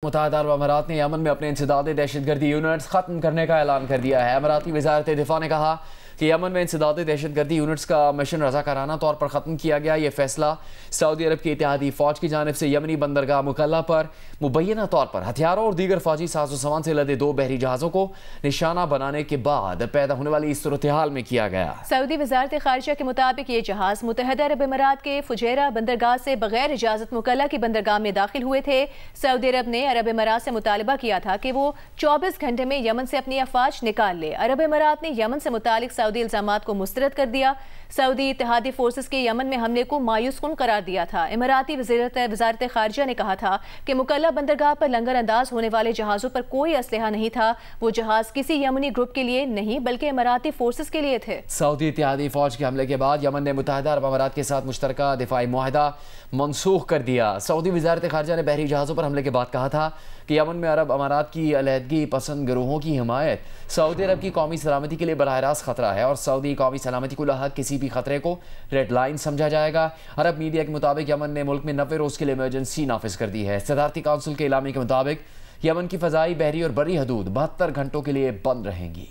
मुत्तहदा अरब अमारात ने यमन में अपने इंसदादी दहशतगर्दी यूनिट्स खत्म करने का ऐलान कर दिया है। अमाराती वज़ारत दिफा ने कहा कि यमन में इंसदादी दहशतगर्दी यूनिट्स का मिशन रज़ाकाराना तौर पर ख़त्म किया गया। ये फैसला सऊदी अरब की इत्तेहादी फ़ौज की जानिब से यमनी बंदरगाह मुकल्ला पर मुबैना तौर पर हथियारों और दीगर फ़ौजी साजो सामान से लदे 2 बहरी जहाज़ों को निशाना बनाने के बाद पैदा होने वाली इस सूरत हाल में किया गया। सऊदी वज़ारत ख़ारिजा के मुताबिक ये जहाज़ मुत्तहदा अरब अमारात के फुजैरा बंदरगाह से बगैर इजाज़त मुकल्ला की बंदरगाह में दाखिल हुए थे। सऊदी अरब ने अरब अमारात से मुतालबा किया था कि वो 24 घंटे में यमन से अपनी अफवाज निकाल ले। अरब अमारात ने यमन से मुतालिक सऊदी इल्ज़ामात को मुस्तरद कर दिया। सऊदी इत्तेहादी फोर्सेस के यमन में हमले को मायूस कुन करार दिया था। इमाराती वज़ारत ख़ारिजा ने कहा था कि मुकल्ला बंदरगाह पर लंगर अंदाज होने वाले जहाज़ों पर कोई असलहा नहीं था। वो जहाज़ किसी यमनी ग्रुप के लिए नहीं बल्कि इमाराती फोर्सेस के लिए थे। सऊदी इत्तेहादी फ़ौज के हमले के बाद यमन ने मुत्तहदा अरब अमारात के साथ मुश्तरका दिफाई मुआहदा मनसूख कर दिया। सऊदी वज़ारत ख़ारिजा ने बहरी जहाज़ों पर हमले के बाद कहा था कि यमन में अरब अमारात की अलहदगी पसंद गिरोहों की हिमायत सऊदी अरब की कौमी सलामती के लिए बराह रास्त खतरा है और सऊदी कौमी सलामती को लाहक किसी भी खतरे को रेड लाइन समझा जाएगा। अरब मीडिया के मुताबिक यमन ने मुल्क में 90 रोज़ के लिए इमरजेंसी नाफिज कर दी है। सदारती काउंसिल के इलामी के मुताबिक यमन की फ़ज़ाई, बहरी और बर्री हदूद 72 घंटों के लिए बंद रहेंगी।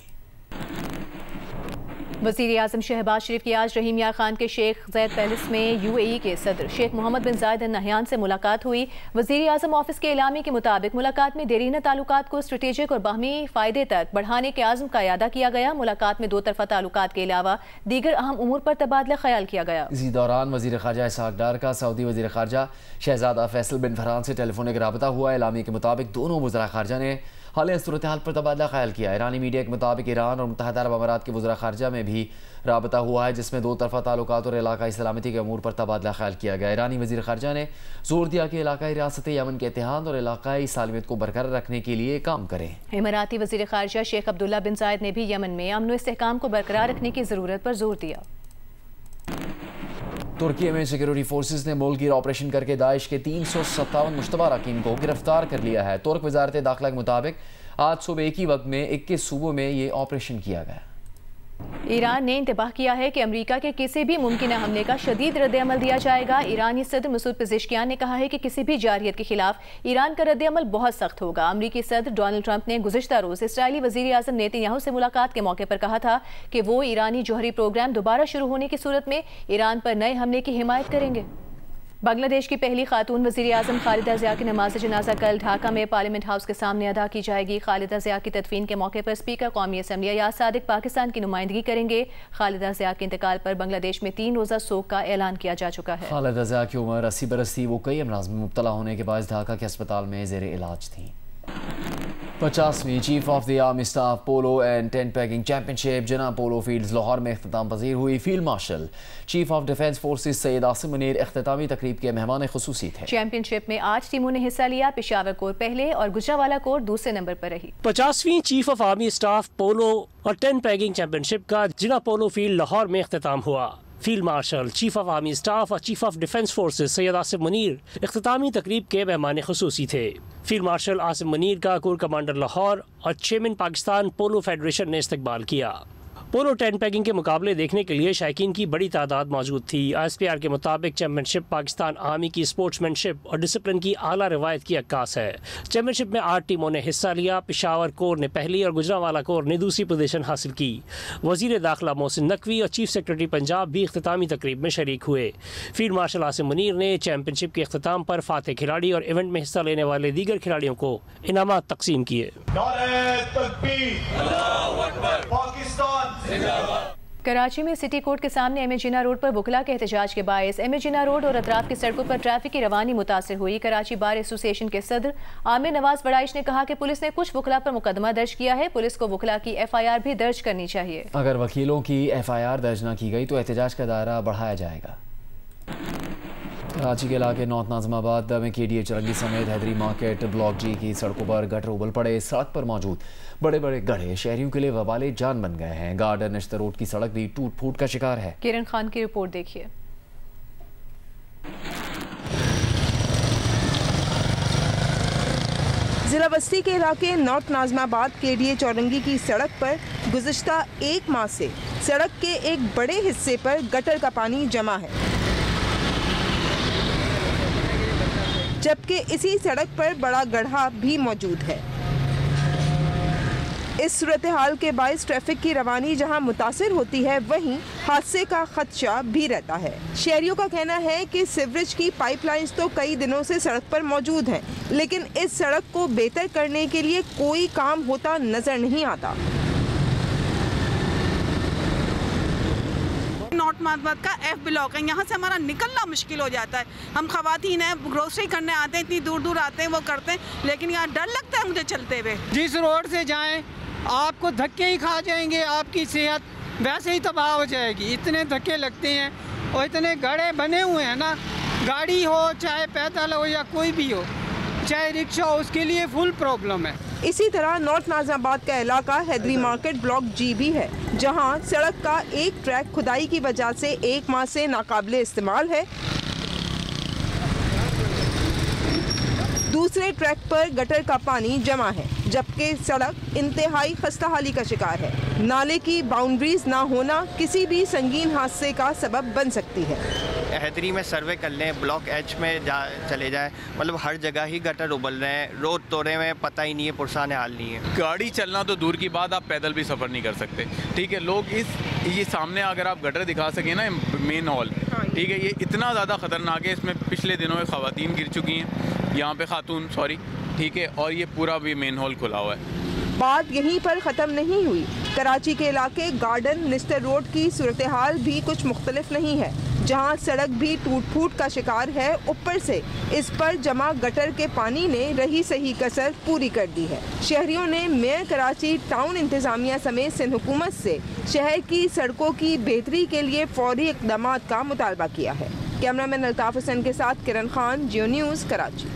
वज़ीर आज़म शहबाज शरीफ की आज रहीम यार खान के शेख ज़ैद पैलेस में UAE के सदर शेख मोहम्मद बिन ज़ायद अल नहयान से मुलाकात हुई। वज़ीर आज़म ऑफिस के इलामी के मुताबिक मुलाकात में देरीना ताल्लुकात को स्ट्रेटेजिक और बाहमी फ़ायदे तक बढ़ाने के आज़म का इयादा किया गया। मुलाकात में 2 तरफ़ा ताल्लुकात के अलावा दीगर अहम उमूर पर तबादला ख्याल किया गया। इसी दौरान वज़ीर ख़ारजा इसहाक़ डार का सऊदी वज़ीर ख़ारजा शहज़ादा फैसल बिन फरहान से टेलीफोनिक रबता हुआ। इलामी के मुताबिक दोनों वज़रा ख़ारजा ने हालिया सूरत हाल पर तबादला ख्याल किया। ईरानी मीडिया के मुताबिक ईरान और मुत्तहदा अरब अमारात के वज़रा ख़ारजा में भी रबता हुआ है, जिसमें 2 तरफ़ा ताल्लुकात और इलाकाई सलामती के अमूर पर तबादला ख्याल किया गया। ईरानी वज़ीर ख़ारजा ने जोर दिया कि इलाकाई रियासत यमन के इत्तेहाद और इलाकाई सालमियत को बरकरार रखने के लिए काम करें। इमाराती वज़ीर ख़ारजा शेख अब्दुल्ला बिन ज़ायद ने भी यमन में अमन व इस्तेहकाम को बरकरार रखने की ज़रूरत पर जोर दिया। तुर्की में सिक्योरिटी फोर्सेस ने मुल्क गिर ऑपरेशन करके दाइश के 357 मुश्तबा अरकान को गिरफ्तार कर लिया है। तुर्क वज़ारत दाखिला के मुताबिक आज सुबह एक ही वक्त में 21 सूबों में ये ऑपरेशन किया गया। ईरान ने इंतबाह किया है कि अमेरिका के किसी भी मुमकिन हमले का शदीद रद्द-ए-अमल दिया जाएगा। ईरानी सदर मसूद पेज़ेश्कियान ने कहा है कि किसी भी जारहियत के खिलाफ ईरान का रद्द-ए-अमल बहुत सख्त होगा। अमरीकी सदर डोनाल्ड ट्रंप ने गुज़िश्ता रोज़ इस्राईली वज़ीर आज़म नेतन्याहू से मुलाकात के मौके पर कहा था कि वो ईरानी जौहरी प्रोग्राम दोबारा शुरू होने की सूरत में ईरान पर नए हमले की हिमायत करेंगे। बांग्लादेश की पहली खातून वज़ीर आज़म खालिदा ज़िया की नमाज जनाजा कल ढाका में पार्लियामेंट हाउस के सामने अदा की जाएगी। खालिदा ज़िया की तदफीन के मौके पर स्पीकर कौमी असम्बली अयाज सादिक पाकिस्तान की नुमाइंदगी करेंगे। खालिदा ज़िया के इंतकाल पर बांग्लादेश में 3 रोज़ा सोग का ऐलान किया जा चुका है। खालिदा ज़िया की उम्र 80 बरस थी। वो कई अमराज में मुब्तला होने के बाद ढाका के अस्पताल में ज़ेरे इलाज थी। 50वीं chief of the army staff polo and tent pegging championship Jinnah polo fields Lahore में इख्तिताम पजीर हुई। Field marshal chief of defence forces Syed Asim Munir इख्तितामी तकरीब के मेहमान खुसूसी थे। चैंपियनशिप में 8 टीमों ने हिस्सा लिया। पेशावर कोर पहले और गुजरावाला कोर दूसरे नंबर पर रही। 50वीं चीफ ऑफ आर्मी स्टाफ पोलो और टेंट पैगिंग चैंपियनशिप का जिला पोलो फील्ड लाहौर में इख्तिताम हुआ। Field marshal chief of army staff और chief of defence forces Syed Asim Munir इख्तितामी तकरीब के मेहमान खुसूसी थे। फील्ड मार्शल आसिम मुनीर का कोर कमांडर लाहौर और चेयरमैन पाकिस्तान पोलो फेडरेशन ने इस्तकबाल किया। पोलो टेंट पैगिंग के मुकाबले देखने के लिए शायकीन की बड़ी तादाद मौजूद थी। ISPR के मुताबिक चैंपियनशिप पाकिस्तान आर्मी की स्पोर्ट्समैनशिप और डिसिप्लिन की आला रिवायत की अक्कास है। चैंपियनशिप में 8 टीमों ने हिस्सा लिया। पेशावर कोर ने पहली और गुजरावाला कोर ने दूसरी पोजीशन हासिल की। वज़ीर दाखिला मोहसिन नकवी और चीफ सेक्रेटरी पंजाब भी इख्तितामी तकरीब में शरीक हुए। फील्ड मार्शल आसिम मुनीर ने चैंपियनशिप के इख्तिताम पर फातेह खिलाड़ी और इवेंट में हिस्सा लेने वाले दीगर खिलाड़ियों को इनामात तकसीम किए। कराची में सिटी कोर्ट के सामने एम ए जिन्ना रोड पर वकला के एहतजाज के बायस एम ए जिन्ना रोड और अतराफ की सड़कों पर ट्रैफिक की रवानी मुतासर हुई। कराची बार एसोसिएशन के सदर आमिर नवाज बड़ाइश ने कहा कि पुलिस ने कुछ वकला पर मुकदमा दर्ज किया है। पुलिस को वकला की FIR भी दर्ज करनी चाहिए। अगर वकीलों की FIR दर्ज न की गई तो एहतजाज का दायरा बढ़ाया जाएगा। कराची के इलाके नॉर्थ नाज़िमाबाद में KDA चरंगी समेत हैदरी मार्केट ब्लॉक G की सड़कों पर गटर उबल पड़े। सड़क पर मौजूद बड़े बड़े गड्ढे शहरियों के लिए वबाले जान बन गए हैं। गार्डन नश्तर रोड की सड़क भी टूट फूट का शिकार है। किरण खान की रिपोर्ट देखिए। जिला बस्ती के इलाके नॉर्थ नाज़िमाबाद KDA चौरंगी की सड़क पर गुज़िश्ता 1 माह से सड़क के एक बड़े हिस्से पर गटर का पानी जमा है। जबकि इसी सड़क पर बड़ा गड्ढा भी मौजूद है। इस सूरत हाल के बाइस ट्रैफिक की रवानी जहां मुतासिर होती है, वहीं हादसे का खदशा भी रहता है। शहरियों का कहना है कि सीवरेज की पाइपलाइंस तो कई दिनों से सड़क पर मौजूद हैं, लेकिन इस सड़क को बेहतर करने के लिए कोई काम होता नजर नहीं आता। नॉर्थ माजबाद का F ब्लॉक है, यहाँ से हमारा निकलना मुश्किल हो जाता है। हम खवातीन हैं, ग्रोसरी करने आते हैं, इतनी दूर दूर आते हैं, वो करते हैं, लेकिन यहाँ डर लगता है मुझे चलते हुए। जिस रोड से जाएं आपको धक्के ही खा जाएंगे, आपकी सेहत वैसे ही तबाह हो जाएगी। इतने धक्के लगते हैं और इतने गड्ढे बने हुए हैं ना, गाड़ी हो चाहे पैदल हो या कोई भी हो, चाहे रिक्शा हो, उसके लिए फुल प्रॉब्लम है। इसी तरह नॉर्थ नाजिमाबाद का इलाका हैदरी मार्केट ब्लॉक G भी है, जहां सड़क का एक ट्रैक खुदाई की वजह से 1 माह से नाकाबिले इस्तेमाल है। दूसरे ट्रैक पर गटर का पानी जमा है, जबकि सड़क इंतहाई खस्ताहाली का शिकार है। नाले की बाउंड्रीज ना होना किसी भी संगीन हादसे का सबब बन सकती है। हैदरी में सर्वे कर लें, ब्लॉक H में चले जाए, मतलब हर जगह ही गटर उबल रहे हैं, रोड तोड़े में पता ही नहीं है, पुरसान हाल नहीं है। गाड़ी चलना तो दूर की बात, आप पैदल भी सफ़र नहीं कर सकते। ठीक है, लोग ये सामने अगर आप गटर दिखा सकें ना, मेन हॉल, ठीक है, ये इतना ज़्यादा ख़तरनाक है, इसमें पिछले दिनों में ख़वातीन गिर चुकी हैं, यहाँ पे खातून सॉरी, ठीक है, और ये पूरा भी मेन हॉल खुला हुआ है। बात यहीं पर ख़त्म नहीं हुई। कराची के इलाके गार्डन निस्टर रोड की सूरत हाल भी कुछ मुख्तलिफ नहीं है, जहां सड़क भी टूट फूट का शिकार है। ऊपर से इस पर जमा गटर के पानी ने रही सही कसर पूरी कर दी है। शहरियों ने मेयर कराची, टाउन इंतजामिया समेत सिंध हुकूमत से शहर की सड़कों की बेहतरी के लिए फौरी इक़दाम का मुतालबा किया है। कैमरामैन अल्ताफ हुसैन के साथ किरण खान, जियो न्यूज़, कराची।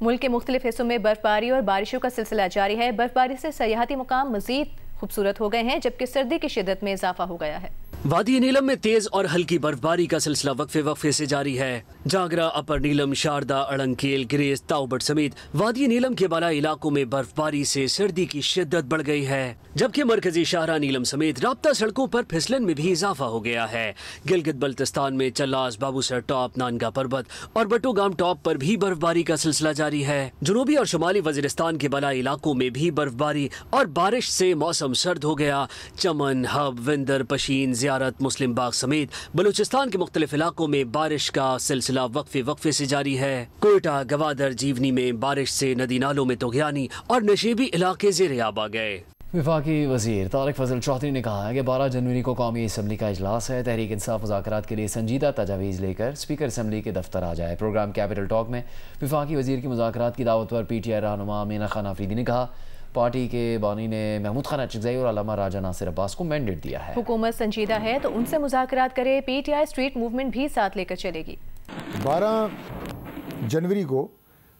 मुल्क के मुख्तलिफ हिस्सों में बर्फबारी और बारिशों का सिलसिला जारी है। बर्फबारी से सयाहती मुकाम मजीद खूबसूरत हो गए हैं, जबकि सर्दी की शिद्दत में इजाफा हो गया है। वादी नीलम में तेज और हल्की बर्फबारी का सिलसिला वक्फे वक्फे से जारी है। जागरा, अपर नीलम, शारदा, अड़ंकेल, ग्रेस, ताउबट समेत वादी नीलम के बालाई इलाकों में बर्फबारी से सर्दी की शिद्दत बढ़ गई है, जबकि मरकजी शाहरा नीलम समेत राब्ता सड़कों पर फिसलन में भी इजाफा हो गया है। गिलगित बल्तिस्तान में चल्लास, बाबूसर टॉप, नानगा पर्वत और बटोगाम टॉप पर भी बर्फबारी का सिलसिला जारी है। जनूबी और शुमाली वजीरिस्तान के बालाई इलाकों में भी बर्फबारी और बारिश से मौसम सर्द हो गया। चमन, हब, विंदर, पशीन, जियारत, मुस्लिम बाग समेत बलूचिस्तान के मुख्तलिफ इलाकों में बारिश का सिलसिला वक्फे वक्फे से जारी है। कोयटा, गवादर, जीवनी में बारिश से नदी नालों में तोगयानी और नशेबी इलाके ज़ेर-ए-आब आ गए। वफाकी वज़ीर तारिक फजल चौधरी ने कहा है कि 12 जनवरी को कौमी असम्बली का इजलास है। तहरीक इंसाफ मुज़ाकरात के लिए संजीदा तजावीज़ लेकर स्पीकर असम्बली के दफ्तर आ जाए। प्रोग्राम कैपिटल टॉक में वफाकी वज़ीर की मुज़ाकरात की दावत पर PTI रहनुमा मीना खान आफरीदी ने कहा, पार्टी के बानी ने महमूद खान अचकज़ई और अल्लामा राजा नासिर अब्बास को मैंडेट दिया है। हुकूमत संजीदा है तो उनसे मुज़ाकरात करे। PTI स्ट्रीट मूवमेंट भी साथ लेकर चलेगी। 12 जनवरी को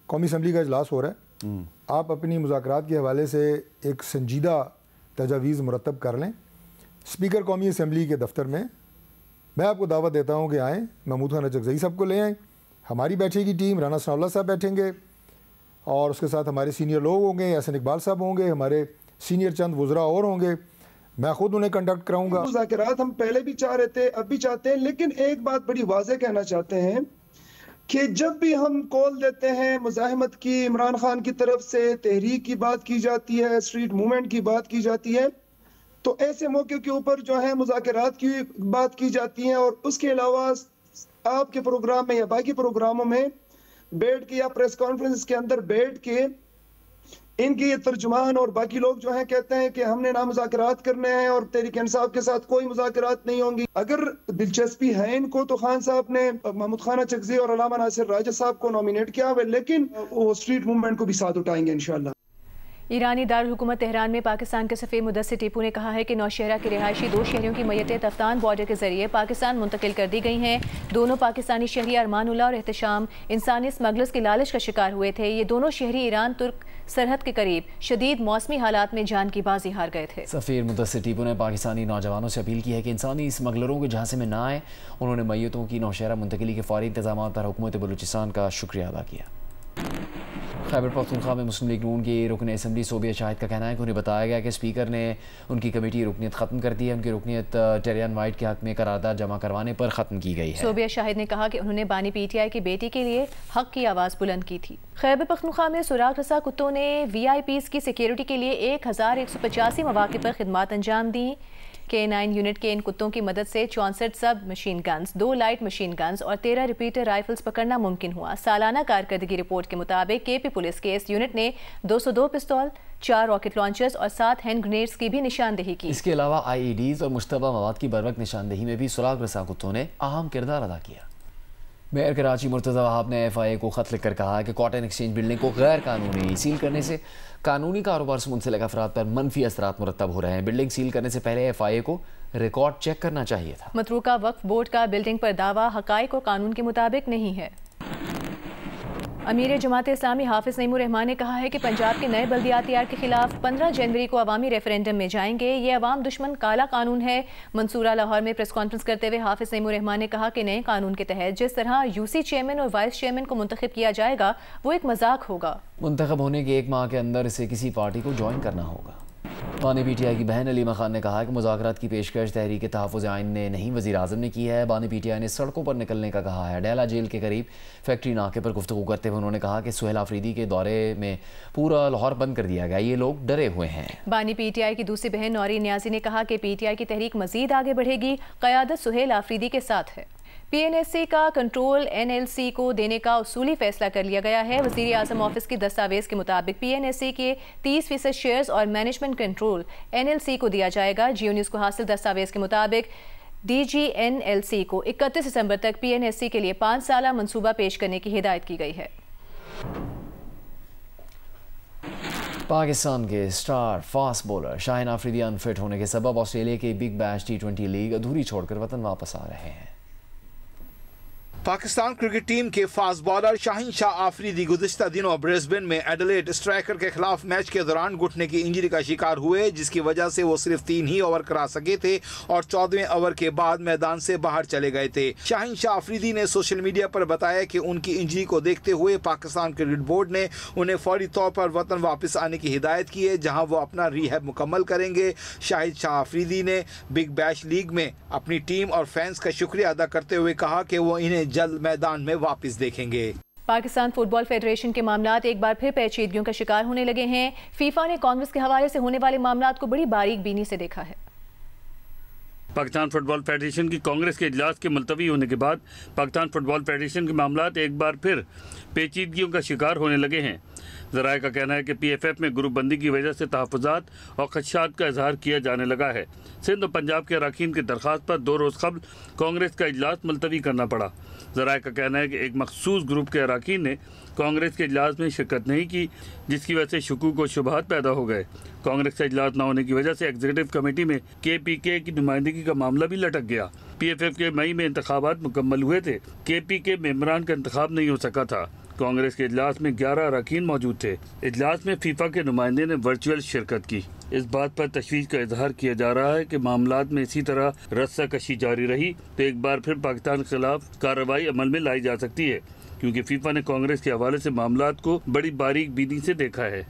कौमी असम्बली का इजलास हो रहा है। आप अपनी मुज़ाकरात के हवाले से एक संजीदा तजावीज़ मुरतब कर लें। स्पीकर कौमी असम्बली के दफ्तर में मैं आपको दावत देता हूँ कि आएँ, महमूद खान अचकज़ई साहब को ले आएँ, हमारी बैठेगी टीम, राना सनाउल्लाह साहब बैठेंगे और उसके साथ हमारे सीनियर लोग होंगे, हसन इकबाल साहब होंगे, हमारे सीनियर चंद वज़रा और होंगे, मैं खुद उन्हें कंडक्ट कराऊंगा। मुज़ाकरात हम पहले भी चाह रहे थे, अब भी चाहते हैं, लेकिन एक बात बड़ी वाज़ेह कहना चाहते हैं कि जब भी हम कॉल देते हैं मुज़ाहमत की, इमरान खान की तरफ से तहरीक की बात की जाती है, स्ट्रीट मूवमेंट की बात की जाती है, तो ऐसे मौके के ऊपर जो है मुज़ाकरात की बात की जाती है और उसके अलावा आपके प्रोग्राम में या बाकी प्रोग्रामों में बैठ के या प्रेस कॉन्फ्रेंस के अंदर बैठ के इनके ये तर्जुमान और बाकी लोग जो हैं कहते हैं कि हमने ना मुज़ाकरात करने हैं और तहरीक इंसाफ के साथ कोई मुज़ाकरात नहीं होंगी। अगर दिलचस्पी है इनको तो खान साहब ने महमूद खान अचकज़ई और अल्लामा नासिर राजा साहब को नॉमिनेट किया हुआ, लेकिन वो स्ट्रीट मूवमेंट को भी साथ उठाएंगे इंशाअल्लाह। ईरानी दारुल हुकूमत तेहरान में पाकिस्तान के सफ़ीर मुदस्सिर टीपू ने कहा है कि नौशहरा के रिहायशी 2 शहरियों की मय्यतें तफ्तान बॉर्डर के जरिए पाकिस्तान मुंतकिल कर दी गई हैं। दोनों पाकिस्तानी शहरी अरमानुल्लाह और एहतशाम इंसानी स्मगलर्स की लालच का शिकार हुए थे। ये दोनों शहरी ईरान तुर्क सरहद के करीब शदीद मौसमी हालात में जान की बाजी हार गए थे। सफ़ीर मुदस्सिर टीपू ने पाकिस्तानी नौजवानों से अपील की है कि इंसानी स्मगलरों के झांसे में न आए। उन्होंने मय्यतों की नौशहरा मुंतकिली के फौरी इंतजाम पर हुकूमत बलूचिस्तान का शुक्रिया अदा किया। खैबर पख्तूनख्वा में मुस्लिम लीग नून की रुकन असम्बली सोबिया शाहिद का कहना है कि उन्हें बताया गया कि स्पीकर ने उनकी कमेटी रुकनीत ख़त्म कर दी है। उनकी रुकनीत टेरियन वाइट के हक में करारदाद जमा करवाने पर ख़त्म की गई है। सोबिया शाहिद ने कहा कि उन्होंने बानी PTI की बेटी के लिए हक की आवाज़ बुलंद की थी। खैबर पख्तूनख्वा में सुराग रसा कुत्तों ने VIPs की सिक्योरिटी के लिए 1185 मौके पर खिदमत अंजाम दी। K9 यूनिट के इन कुत्तों की मदद से 64 सब machine guns, 2 light machine guns और 13 रिपीटर राइफल्स पकड़ना मुमकिन हुआ। सालाना कारकर्दगी रिपोर्ट के मुताबिक KP पुलिस के इस यूनिट ने 202 पिस्तौल, 4 रॉकेट लॉन्चर्स और 7 हैंड ग्रेनेड्स की भी निशानदेही की। इसके अलावा IEDs और मुश्तबा मवाद की बरवक्त निशानदेही में भी सुराग रसा कुत्तों ने अहम किरदार अदा किया। मेयर कराची मुर्तज़ा वहाब ने FIA को ख़त लिखकर कहा कि कॉटन एक्सचेंज बिल्डिंग को गैर कानूनी सील करने से कानूनी कारोबार से मुंसलिक अफराद पर मनफी असरात मुरतब हो रहे हैं। बिल्डिंग सील करने से पहले FIA को रिकॉर्ड चेक करना चाहिए था। मतरूका वक्फ बोर्ड का बिल्डिंग पर दावा हक़ाइक़ और कानून के मुताबिक नहीं है। अमीर जमात इस्लामी हाफिज़ नईमुर रहमान ने कहा है कि पंजाब के नए बल्दियाती एक्ट के खिलाफ 15 जनवरी को अवामी रेफरेंडम में जाएंगे। ये अवाम दुश्मन काला कानून है। मंसूरा लाहौर में प्रेस कॉन्फ्रेंस करते हुए हाफिज़ नईमुर रहमान ने कहा कि नए कानून के तहत जिस तरह UC चेयरमैन और वाइस चेयरमैन को मुंतखब किया जाएगा वो एक मजाक होगा। मुंतखब होने के 1 माह के अंदर इसे किसी पार्टी को ज्वाइन करना होगा। बानी PTI की बहन अलीमा खान ने कहा कि मुज़ाकरात की पेशकश तहरीक तहफ़्फ़ुज़ आइन ने नहीं वज़ीर आज़म ने की है। बानी PTI ने सड़कों पर निकलने का कहा है। डेला जेल के करीब फैक्ट्री नाके पर गुफ्तगू करते हुए उन्होंने कहा कि सुहेल आफरीदी के दौरे में पूरा लाहौर बंद कर दिया गया, ये लोग डरे हुए हैं। बानी PTI की दूसरी बहन नौरीन न्याज़ी ने कहा कि PTI की तहरीक मज़ीद आगे बढ़ेगी। क़यादत सुहेल आफरीदी के साथ है। PNSC का कंट्रोल NLC को देने का उसूली फैसला कर लिया गया है। वज़ीर आज़म ऑफिस की दस्तावेज़ के मुताबिक PNSC के 30% शेयर्स और मैनेजमेंट कंट्रोल NLC को दिया जाएगा। जियो न्यूज़ को हासिल दस्तावेज़ के मुताबिक DG NLC को 31 दिसंबर तक PNSC के लिए 5 साला मंसूबा पेश करने की हिदायत की गई है। पाकिस्तान के star fast bowler Shaheen Afridi unfit होने के सबब ऑस्ट्रेलिया के बिग बैश T20 लीग अधूरी छोड़कर वतन वापस आ रहे हैं। पाकिस्तान क्रिकेट टीम के फास्ट बॉलर शाहीन शाह आफरीदी गुज़िश्ता दिनों ब्रिस्बेन में एडिलेड स्ट्राइकर के खिलाफ मैच के दौरान घुटने की इंजरी का शिकार हुए, जिसकी वजह से वो सिर्फ 3 ही ओवर करा सके थे और 14वें ओवर के बाद मैदान से बाहर चले गए थे। शाहीन शाह आफरीदी ने सोशल मीडिया पर बताया कि उनकी इंजरी को देखते हुए पाकिस्तान क्रिकेट बोर्ड ने उन्हें फौरी तौर पर वतन वापस आने की हिदायत की है, जहाँ वो अपना रिहैब मुकम्मल करेंगे। शाहीन शाह आफरीदी ने बिग बैश लीग में अपनी टीम और फैंस का शुक्रिया अदा करते हुए कहा कि वो इन्हें जल्द मैदान में वापस देखेंगे। पाकिस्तान फुटबॉल फेडरेशन के मामलात एक बार फिर पेचीदगियों का शिकार होने लगे हैं। फीफा ने कांग्रेस के हवाले से होने वाले मामलात को बड़ी बारीक बीनी से देखा है। पाकिस्तान फुटबॉल फेडरेशन की कांग्रेस के इजलास के मुलतवी होने के बाद पाकिस्तान फुटबॉल फेडरेशन के मामलात एक बार फिर पेचीदगियों का शिकार होने लगे हैं। ज़राए का कहना है कि PFF में ग्रुपबंदी की वजह से तहफ़्फ़ुज़ात और ख़दशात का इजहार किया जाने लगा है। सिंध और पंजाब के अरकान की दरख्वास्त पर 2 रोज़ कबल कांग्रेस का इजलास मुलतवी करना पड़ा। ज़राए का कहना है कि एक मखसूस ग्रुप के अरकान ने कांग्रेस के इजलास में शिरकत नहीं की, जिसकी वजह से शुकूक और शुबहात पैदा हो गए। कांग्रेस का इजलास न होने की वजह से एग्जीक्यूटिव कमेटी में KPK की नुमाइंदगी का मामला भी लटक गया। PFF के मई में इंतखाबात मुकम्मल हुए थे। KPK मेंबरान का इंतखाब नहीं हो सका था। कांग्रेस के इजलास में 11 अरकान मौजूद थे। इजलास में फीफा के नुमाइंदे ने वर्चुअल शिरकत की। इस बात पर तशवीश का इजहार किया जा रहा है कि मामलात में इसी तरह रस्साकशी जारी रही तो एक बार फिर पाकिस्तान के खिलाफ कार्रवाई अमल में लाई जा सकती है, क्योंकि फीफा ने कांग्रेस के हवाले से मामलात को बड़ी बारीक बीनी से देखा है।